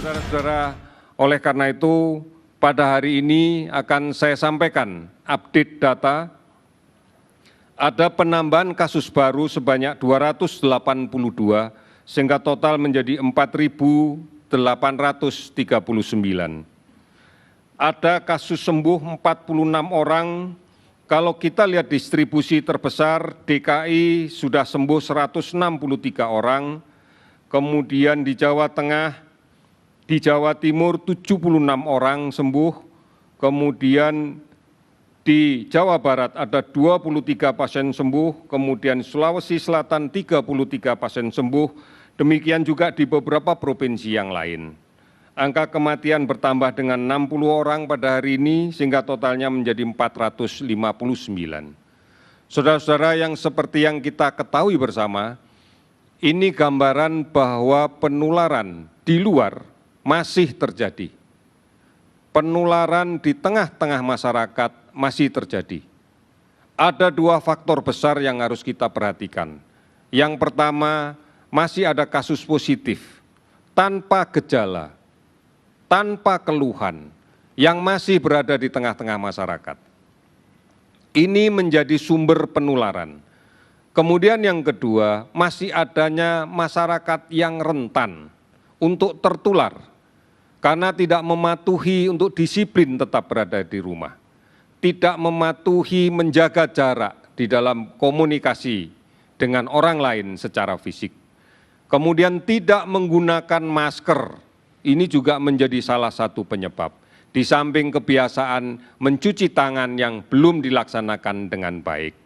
Saudara-saudara, oleh karena itu pada hari ini akan saya sampaikan update data. Ada penambahan kasus baru sebanyak 282 sehingga total menjadi 4.839. Ada kasus sembuh 46 orang. Kalau kita lihat distribusi terbesar, DKI sudah sembuh 163 orang, kemudian di Jawa Tengah, di Jawa Timur 76 orang sembuh, kemudian di Jawa Barat ada 23 pasien sembuh, kemudian Sulawesi Selatan 33 pasien sembuh, demikian juga di beberapa provinsi yang lain. Angka kematian bertambah dengan 60 orang pada hari ini sehingga totalnya menjadi 459. Saudara-saudara, yang seperti yang kita ketahui bersama, ini gambaran bahwa penularan di luar masih terjadi. Penularan di tengah-tengah masyarakat masih terjadi. Ada dua faktor besar yang harus kita perhatikan. Yang pertama, masih ada kasus positif tanpa gejala, tanpa keluhan, yang masih berada di tengah-tengah masyarakat. Ini menjadi sumber penularan. Kemudian yang kedua, masih adanya masyarakat yang rentan untuk tertular karena tidak mematuhi untuk disiplin tetap berada di rumah, tidak mematuhi menjaga jarak di dalam komunikasi dengan orang lain secara fisik, kemudian tidak menggunakan masker. Ini juga menjadi salah satu penyebab, di samping kebiasaan mencuci tangan yang belum dilaksanakan dengan baik.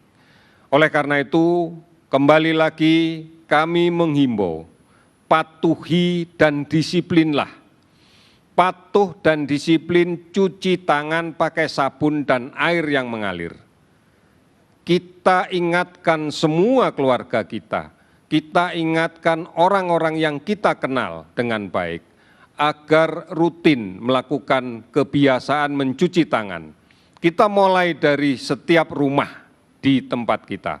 Oleh karena itu, kembali lagi kami menghimbau, patuhi dan disiplinlah. Patuh dan disiplin cuci tangan pakai sabun dan air yang mengalir. Kita ingatkan semua keluarga kita ingatkan orang-orang yang kita kenal dengan baik, agar rutin melakukan kebiasaan mencuci tangan. Kita mulai dari setiap rumah di tempat kita.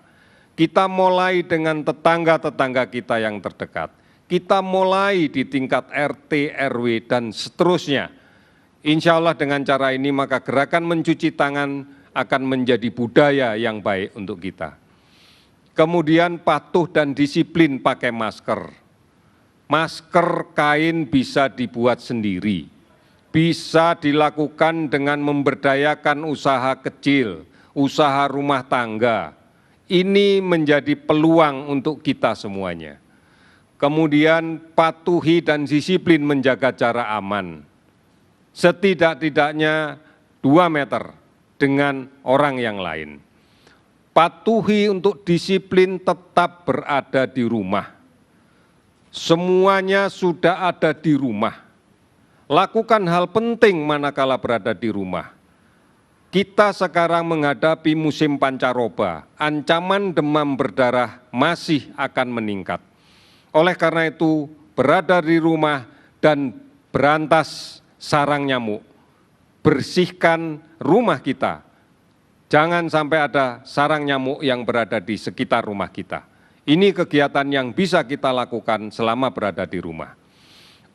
Kita mulai dengan tetangga-tetangga kita yang terdekat. Kita mulai di tingkat RT, RW, dan seterusnya. Insya Allah dengan cara ini maka gerakan mencuci tangan akan menjadi budaya yang baik untuk kita. Kemudian patuh dan disiplin pakai masker. Masker kain bisa dibuat sendiri, bisa dilakukan dengan memberdayakan usaha kecil, usaha rumah tangga. Ini menjadi peluang untuk kita semuanya. Kemudian patuhi dan disiplin menjaga jarak aman. Setidak-tidaknya 2 meter dengan orang yang lain. Patuhi untuk disiplin tetap berada di rumah. Semuanya sudah ada di rumah. Lakukan hal penting manakala berada di rumah. Kita sekarang menghadapi musim pancaroba, ancaman demam berdarah masih akan meningkat. Oleh karena itu, berada di rumah dan berantas sarang nyamuk. Bersihkan rumah kita. Jangan sampai ada sarang nyamuk yang berada di sekitar rumah kita. Ini kegiatan yang bisa kita lakukan selama berada di rumah.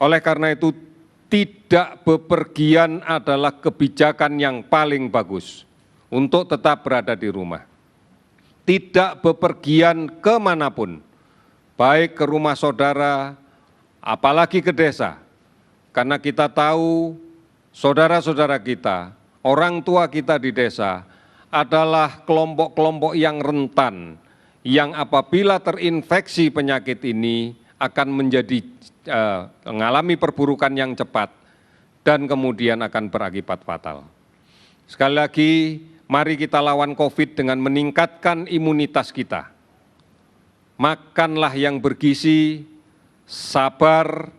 Oleh karena itu, tidak bepergian adalah kebijakan yang paling bagus untuk tetap berada di rumah. Tidak bepergian kemanapun, baik ke rumah saudara, apalagi ke desa. Karena kita tahu saudara-saudara kita, orang tua kita di desa adalah kelompok-kelompok yang rentan, yang apabila terinfeksi penyakit ini akan mengalami perburukan yang cepat dan kemudian akan berakibat fatal. Sekali lagi, mari kita lawan COVID dengan meningkatkan imunitas kita. Makanlah yang bergizi, sabar,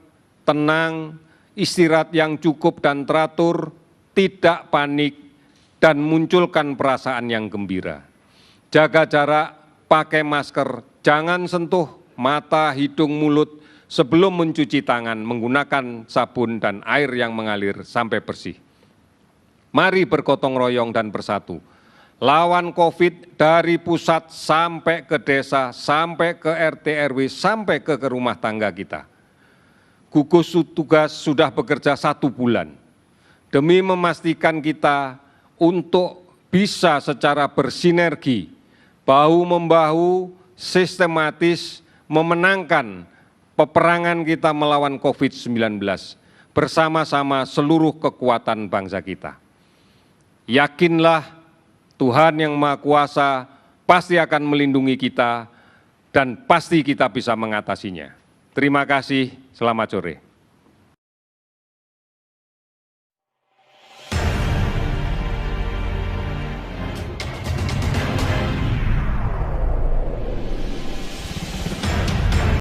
tenang, istirahat yang cukup dan teratur, tidak panik, dan munculkan perasaan yang gembira. Jaga jarak, pakai masker, jangan sentuh mata, hidung, mulut sebelum mencuci tangan menggunakan sabun dan air yang mengalir sampai bersih. Mari bergotong royong dan bersatu. Lawan COVID dari pusat sampai ke desa, sampai ke RT RW, sampai ke rumah tangga kita. gugus tugas sudah bekerja 1 bulan demi memastikan kita untuk bisa secara bersinergi, bahu-membahu, sistematis memenangkan peperangan kita melawan COVID-19 bersama-sama seluruh kekuatan bangsa kita. Yakinlah Tuhan yang Maha Kuasa pasti akan melindungi kita dan pasti kita bisa mengatasinya. Terima kasih, selamat sore.